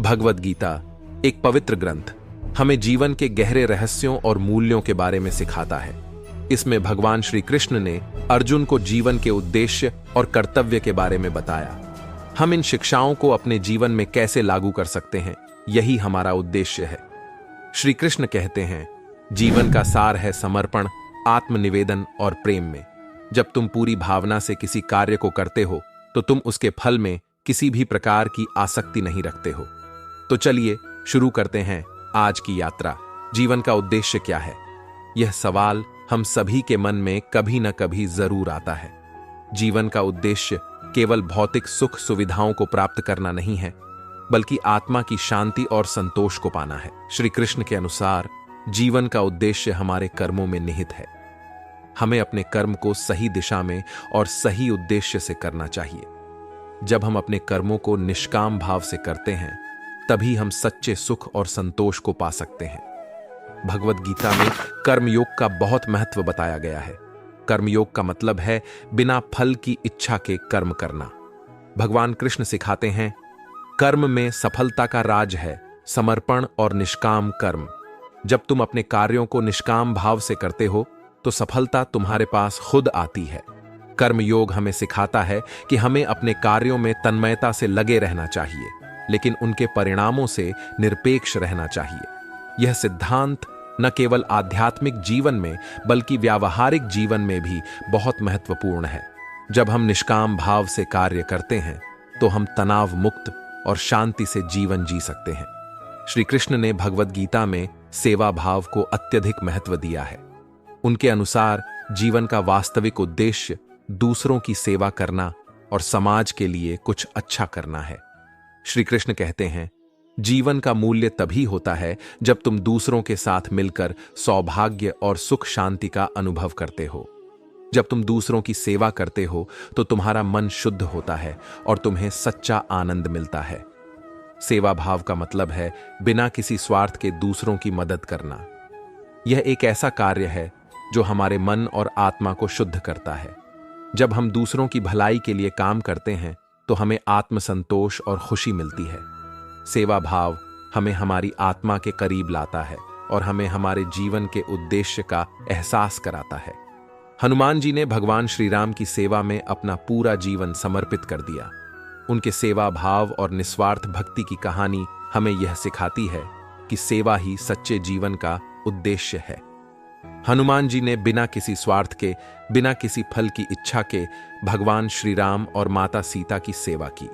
भगवद गीता एक पवित्र ग्रंथ हमें जीवन के गहरे रहस्यों और मूल्यों के बारे में सिखाता है। इसमें भगवान श्री कृष्ण ने अर्जुन को जीवन के उद्देश्य और कर्तव्य के बारे में बताया। हम इन शिक्षाओं को अपने जीवन में कैसे लागू कर सकते हैं, यही हमारा उद्देश्य है। श्री कृष्ण कहते हैं, जीवन का सार है समर्पण, आत्मनिवेदन और प्रेम में। जब तुम पूरी भावना से किसी कार्य को करते हो तो तुम उसके फल में किसी भी प्रकार की आसक्ति नहीं रखते हो। तो चलिए शुरू करते हैं आज की यात्रा। जीवन का उद्देश्य क्या है? यह सवाल हम सभी के मन में कभी न कभी जरूर आता है। जीवन का उद्देश्य केवल भौतिक सुख सुविधाओं को प्राप्त करना नहीं है, बल्कि आत्मा की शांति और संतोष को पाना है। श्री कृष्ण के अनुसार जीवन का उद्देश्य हमारे कर्मों में निहित है। हमें अपने कर्म को सही दिशा में और सही उद्देश्य से करना चाहिए। जब हम अपने कर्मों को निष्काम भाव से करते हैं, तभी हम सच्चे सुख और संतोष को पा सकते हैं। भगवद गीता में कर्मयोग का बहुत महत्व बताया गया है। कर्मयोग का मतलब है बिना फल की इच्छा के कर्म करना। भगवान कृष्ण सिखाते हैं, कर्म में सफलता का राज है समर्पण और निष्काम कर्म। जब तुम अपने कार्यों को निष्काम भाव से करते हो तो सफलता तुम्हारे पास खुद आती है। कर्मयोग हमें सिखाता है कि हमें अपने कार्यों में तन्मयता से लगे रहना चाहिए, लेकिन उनके परिणामों से निरपेक्ष रहना चाहिए। यह सिद्धांत न केवल आध्यात्मिक जीवन में बल्कि व्यावहारिक जीवन में भी बहुत महत्वपूर्ण है। जब हम निष्काम भाव से कार्य करते हैं तो हम तनाव मुक्त और शांति से जीवन जी सकते हैं। श्री कृष्ण ने भगवद गीता में सेवा भाव को अत्यधिक महत्व दिया है। उनके अनुसार जीवन का वास्तविक उद्देश्य दूसरों की सेवा करना और समाज के लिए कुछ अच्छा करना है। श्री कृष्ण कहते हैं, जीवन का मूल्य तभी होता है जब तुम दूसरों के साथ मिलकर सौभाग्य और सुख शांति का अनुभव करते हो। जब तुम दूसरों की सेवा करते हो तो तुम्हारा मन शुद्ध होता है और तुम्हें सच्चा आनंद मिलता है। सेवा भाव का मतलब है बिना किसी स्वार्थ के दूसरों की मदद करना। यह एक ऐसा कार्य है जो हमारे मन और आत्मा को शुद्ध करता है। जब हम दूसरों की भलाई के लिए काम करते हैं तो हमें आत्मसंतोष और खुशी मिलती है। सेवा भाव हमें हमारी आत्मा के करीब लाता है और हमें हमारे जीवन के उद्देश्य का एहसास कराता है। हनुमान जी ने भगवान श्री राम की सेवा में अपना पूरा जीवन समर्पित कर दिया। उनके सेवा भाव और निस्वार्थ भक्ति की कहानी हमें यह सिखाती है कि सेवा ही सच्चे जीवन का उद्देश्य है। हनुमान जी ने बिना किसी स्वार्थ के, बिना किसी फल की इच्छा के भगवान श्री राम और माता सीता की सेवा की।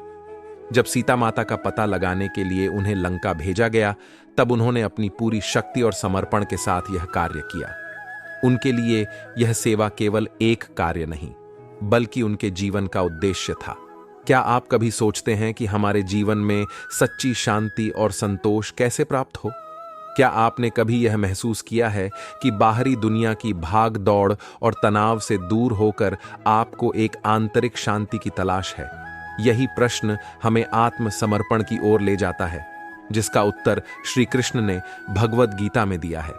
जब सीता माता का पता लगाने के लिए उन्हें लंका भेजा गया, तब उन्होंने अपनी पूरी शक्ति और समर्पण के साथ यह कार्य किया। उनके लिए यह सेवा केवल एक कार्य नहीं, बल्कि उनके जीवन का उद्देश्य था। क्या आप कभी सोचते हैं कि हमारे जीवन में सच्ची शांति और संतोष कैसे प्राप्त हो? क्या आपने कभी यह महसूस किया है कि बाहरी दुनिया की भाग दौड़ और तनाव से दूर होकर आपको एक आंतरिक शांति की तलाश है? यही प्रश्न हमें आत्मसमर्पण की ओर ले जाता है, जिसका उत्तर श्री कृष्ण ने भगवद गीता में दिया है।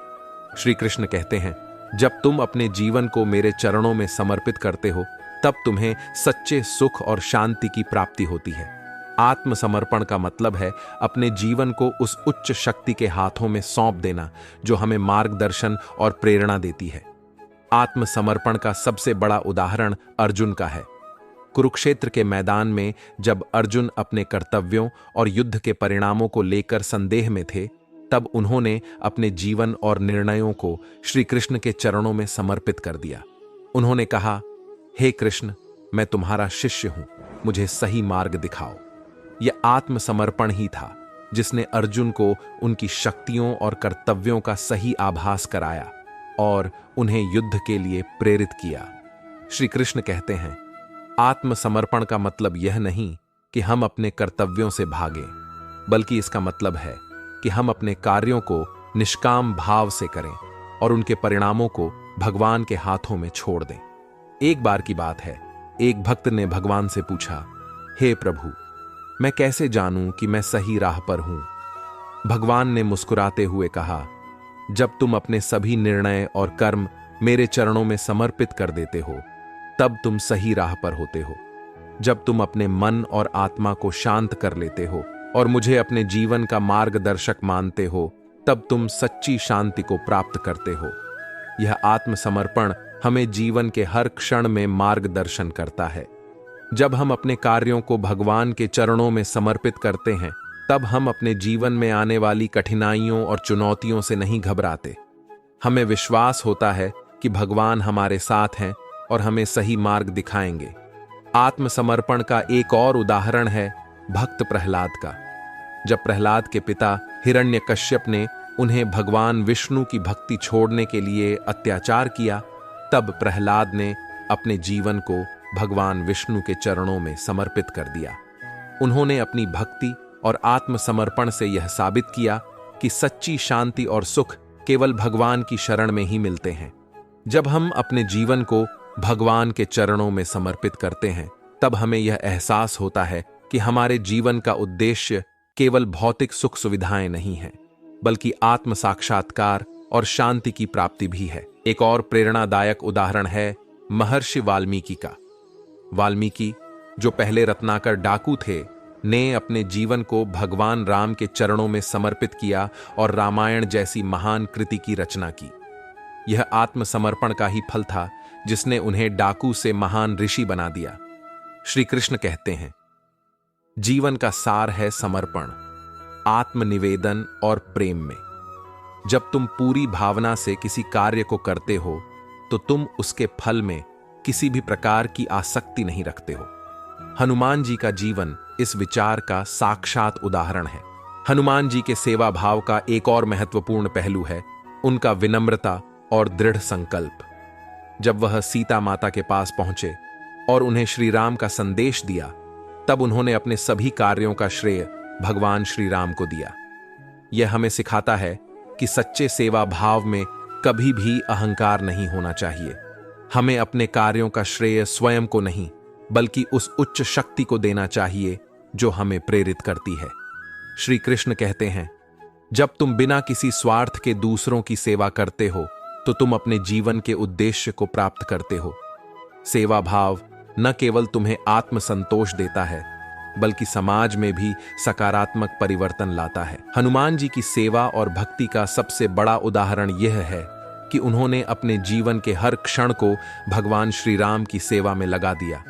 श्री कृष्ण कहते हैं, जब तुम अपने जीवन को मेरे चरणों में समर्पित करते हो, तब तुम्हें सच्चे सुख और शांति की प्राप्ति होती है। आत्मसमर्पण का मतलब है अपने जीवन को उस उच्च शक्ति के हाथों में सौंप देना जो हमें मार्गदर्शन और प्रेरणा देती है। आत्मसमर्पण का सबसे बड़ा उदाहरण अर्जुन का है। कुरुक्षेत्र के मैदान में जब अर्जुन अपने कर्तव्यों और युद्ध के परिणामों को लेकर संदेह में थे, तब उन्होंने अपने जीवन और निर्णयों को श्री कृष्ण के चरणों में समर्पित कर दिया। उन्होंने कहा, हे कृष्ण, मैं तुम्हारा शिष्य हूं, मुझे सही मार्ग दिखाओ। यह आत्मसमर्पण ही था जिसने अर्जुन को उनकी शक्तियों और कर्तव्यों का सही आभास कराया और उन्हें युद्ध के लिए प्रेरित किया। श्री कृष्ण कहते हैं, आत्मसमर्पण का मतलब यह नहीं कि हम अपने कर्तव्यों से भागें, बल्कि इसका मतलब है कि हम अपने कार्यों को निष्काम भाव से करें और उनके परिणामों को भगवान के हाथों में छोड़ दें। एक बार की बात है, एक भक्त ने भगवान से पूछा, हे प्रभु, मैं कैसे जानूं कि मैं सही राह पर हूं? भगवान ने मुस्कुराते हुए कहा, जब तुम अपने सभी निर्णय और कर्म मेरे चरणों में समर्पित कर देते हो, तब तुम सही राह पर होते हो। जब तुम अपने मन और आत्मा को शांत कर लेते हो, और मुझे अपने जीवन का मार्गदर्शक मानते हो, तब तुम सच्ची शांति को प्राप्त करते हो। यह आत्मसमर्पण हमें जीवन के हर क्षण में मार्गदर्शन करता है। जब हम अपने कार्यों को भगवान के चरणों में समर्पित करते हैं, तब हम अपने जीवन में आने वाली कठिनाइयों और चुनौतियों से नहीं घबराते। हमें विश्वास होता है कि भगवान हमारे साथ हैं और हमें सही मार्ग दिखाएंगे। आत्मसमर्पण का एक और उदाहरण है भक्त प्रहलाद का। जब प्रहलाद के पिता हिरण्यकश्यप ने उन्हें भगवान विष्णु की भक्ति छोड़ने के लिए अत्याचार किया, तब प्रहलाद ने अपने जीवन को भगवान विष्णु के चरणों में समर्पित कर दिया। उन्होंने अपनी भक्ति और आत्मसमर्पण से यह साबित किया कि सच्ची शांति और सुख केवल भगवान की शरण में ही मिलते हैं। जब हम अपने जीवन को भगवान के चरणों में समर्पित करते हैं, तब हमें यह एहसास होता है कि हमारे जीवन का उद्देश्य केवल भौतिक सुख सुविधाएं नहीं हैं, बल्कि आत्म साक्षात्कार और शांति की प्राप्ति भी है। एक और प्रेरणादायक उदाहरण है महर्षि वाल्मीकि का। वाल्मीकि, जो पहले रत्नाकर डाकू थे, ने अपने जीवन को भगवान राम के चरणों में समर्पित किया और रामायण जैसी महान कृति की रचना की। यह आत्मसमर्पण का ही फल था जिसने उन्हें डाकू से महान ऋषि बना दिया। श्री कृष्ण कहते हैं, जीवन का सार है समर्पण, आत्मनिवेदन और प्रेम में। जब तुम पूरी भावना से किसी कार्य को करते हो, तो तुम उसके फल में किसी भी प्रकार की आसक्ति नहीं रखते हो। हनुमान जी का जीवन इस विचार का साक्षात उदाहरण है। हनुमान जी के सेवा भाव का एक और महत्वपूर्ण पहलू है उनका विनम्रता और दृढ़ संकल्प। जब वह सीता माता के पास पहुंचे और उन्हें श्री राम का संदेश दिया, तब उन्होंने अपने सभी कार्यों का श्रेय भगवान श्री राम को दिया। यह हमें सिखाता है कि सच्चे सेवा भाव में कभी भी अहंकार नहीं होना चाहिए। हमें अपने कार्यों का श्रेय स्वयं को नहीं, बल्कि उस उच्च शक्ति को देना चाहिए जो हमें प्रेरित करती है। श्री कृष्ण कहते हैं, जब तुम बिना किसी स्वार्थ के दूसरों की सेवा करते हो, तो तुम अपने जीवन के उद्देश्य को प्राप्त करते हो। सेवा भाव न केवल तुम्हें आत्मसंतोष देता है, बल्कि समाज में भी सकारात्मक परिवर्तन लाता है। हनुमान जी की सेवा और भक्ति का सबसे बड़ा उदाहरण यह है कि उन्होंने अपने जीवन के हर क्षण को भगवान श्री राम की सेवा में लगा दिया।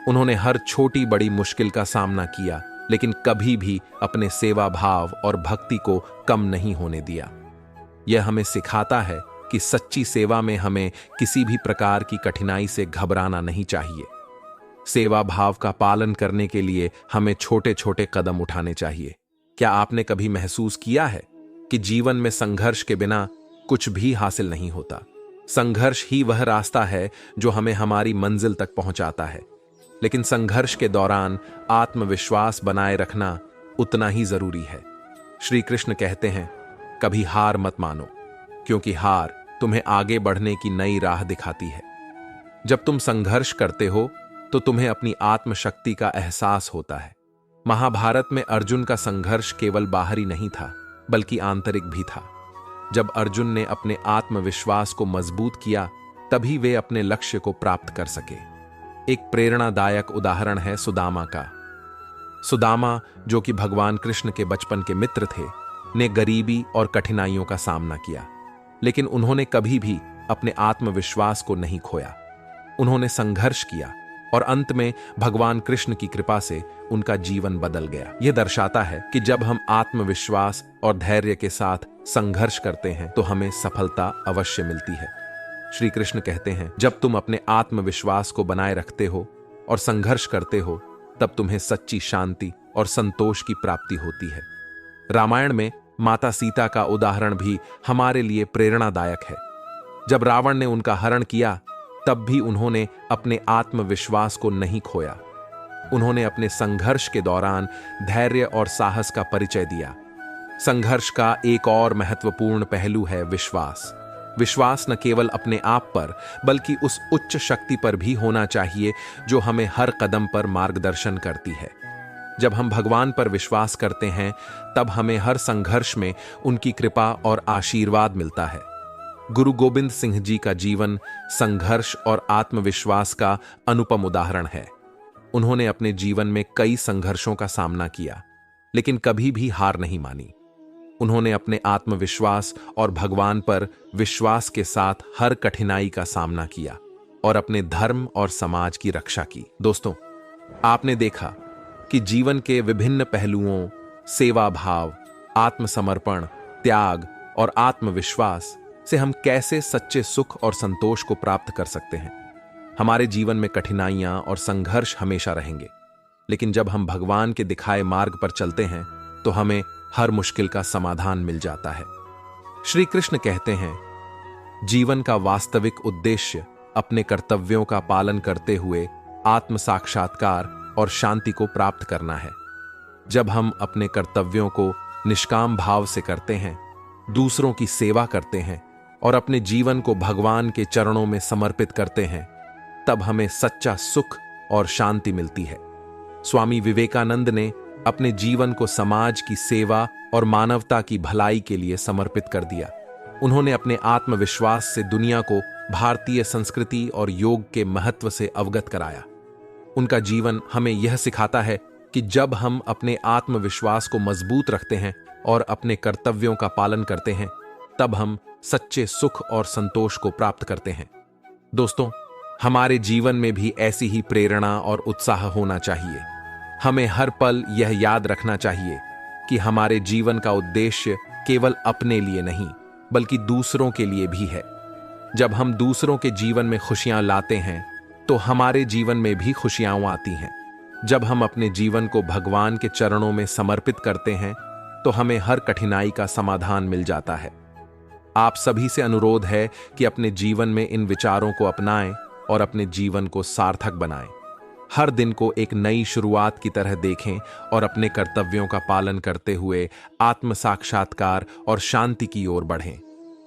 उन्होंने हर छोटी बड़ी मुश्किल का सामना किया, लेकिन कभी भी अपने सेवा भाव और भक्ति को कम नहीं होने दिया। यह हमें सिखाता है कि सच्ची सेवा में हमें किसी भी प्रकार की कठिनाई से घबराना नहीं चाहिए। सेवा भाव का पालन करने के लिए हमें छोटे छोटे कदम उठाने चाहिए। क्या आपने कभी महसूस किया है कि जीवन में संघर्ष के बिना कुछ भी हासिल नहीं होता? संघर्ष ही वह रास्ता है जो हमें हमारी मंजिल तक पहुंचाता है। लेकिन संघर्ष के दौरान आत्मविश्वास बनाए रखना उतना ही जरूरी है। श्री कृष्ण कहते हैं, कभी हार मत मानो, क्योंकि हार तुम्हें आगे बढ़ने की नई राह दिखाती है। जब तुम संघर्ष करते हो, तो तुम्हें अपनी आत्मशक्ति का एहसास होता है। महाभारत में अर्जुन का संघर्ष केवल बाहरी नहीं था, बल्कि आंतरिक भी था। जब अर्जुन ने अपने आत्मविश्वास को मजबूत किया, तभी वे अपने लक्ष्य को प्राप्त कर सके। एक प्रेरणादायक उदाहरण है सुदामा का। सुदामा, जो कि भगवान कृष्ण के बचपन के मित्र थे, ने गरीबी और कठिनाइयों का सामना किया, लेकिन उन्होंने कभी भी अपने आत्मविश्वास को नहीं खोया। उन्होंने संघर्ष किया और अंत में भगवान कृष्ण की कृपा से उनका जीवन बदल गया। यह दर्शाता है कि जब हम आत्मविश्वास और धैर्य के साथ संघर्ष करते हैं, तो हमें सफलता अवश्य मिलती है। श्री कृष्ण कहते हैं, जब तुम अपने आत्मविश्वास को बनाए रखते हो और संघर्ष करते हो, तब तुम्हें सच्ची शांति और संतोष की प्राप्ति होती है। रामायण में माता सीता का उदाहरण भी हमारे लिए प्रेरणादायक है। जब रावण ने उनका हरण किया, तब भी उन्होंने अपने आत्मविश्वास को नहीं खोया। उन्होंने अपने संघर्ष के दौरान धैर्य और साहस का परिचय दिया। संघर्ष का एक और महत्वपूर्ण पहलू है विश्वास। विश्वास न केवल अपने आप पर, बल्कि उस उच्च शक्ति पर भी होना चाहिए जो हमें हर कदम पर मार्गदर्शन करती है। जब हम भगवान पर विश्वास करते हैं, तब हमें हर संघर्ष में उनकी कृपा और आशीर्वाद मिलता है। गुरु गोबिंद सिंह जी का जीवन संघर्ष और आत्मविश्वास का अनुपम उदाहरण है। उन्होंने अपने जीवन में कई संघर्षों का सामना किया, लेकिन कभी भी हार नहीं मानी। उन्होंने अपने आत्मविश्वास और भगवान पर विश्वास के साथ हर कठिनाई का सामना किया और अपने धर्म और समाज की रक्षा की। दोस्तों, आपने देखा कि जीवन के विभिन्न पहलुओं, सेवा भाव, आत्मसमर्पण, त्याग और आत्मविश्वास से हम कैसे सच्चे सुख और संतोष को प्राप्त कर सकते हैं। हमारे जीवन में कठिनाइयां और संघर्ष हमेशा रहेंगे, लेकिन जब हम भगवान के दिखाए मार्ग पर चलते हैं तो हमें हर मुश्किल का समाधान मिल जाता है। श्री कृष्ण कहते हैं, जीवन का वास्तविक उद्देश्य अपने कर्तव्यों का पालन करते हुए आत्म साक्षात्कार और शांति को प्राप्त करना है। जब हम अपने कर्तव्यों को निष्काम भाव से करते हैं, दूसरों की सेवा करते हैं और अपने जीवन को भगवान के चरणों में समर्पित करते हैं, तब हमें सच्चा सुख और शांति मिलती है। स्वामी विवेकानंद ने अपने जीवन को समाज की सेवा और मानवता की भलाई के लिए समर्पित कर दिया। उन्होंने अपने आत्मविश्वास से दुनिया को भारतीय संस्कृति और योग के महत्व से अवगत कराया। उनका जीवन हमें यह सिखाता है कि जब हम अपने आत्मविश्वास को मजबूत रखते हैं और अपने कर्तव्यों का पालन करते हैं, तब हम सच्चे सुख और संतोष को प्राप्त करते हैं। दोस्तों, हमारे जीवन में भी ऐसी ही प्रेरणा और उत्साह होना चाहिए। हमें हर पल यह याद रखना चाहिए कि हमारे जीवन का उद्देश्य केवल अपने लिए नहीं, बल्कि दूसरों के लिए भी है। जब हम दूसरों के जीवन में खुशियां लाते हैं, तो हमारे जीवन में भी खुशियां आती हैं। जब हम अपने जीवन को भगवान के चरणों में समर्पित करते हैं, तो हमें हर कठिनाई का समाधान मिल जाता है। आप सभी से अनुरोध है कि अपने जीवन में इन विचारों को अपनाएं और अपने जीवन को सार्थक बनाएं। हर दिन को एक नई शुरुआत की तरह देखें और अपने कर्तव्यों का पालन करते हुए आत्म साक्षात्कार और शांति की ओर बढ़ें।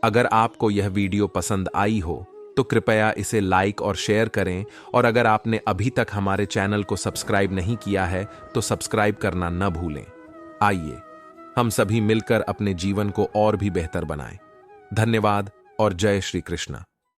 अगर आपको यह वीडियो पसंद आई हो तो कृपया इसे लाइक और शेयर करें, और अगर आपने अभी तक हमारे चैनल को सब्सक्राइब नहीं किया है तो सब्सक्राइब करना न भूलें। आइए हम सभी मिलकर अपने जीवन को और भी बेहतर बनाएं। धन्यवाद और जय श्री कृष्ण।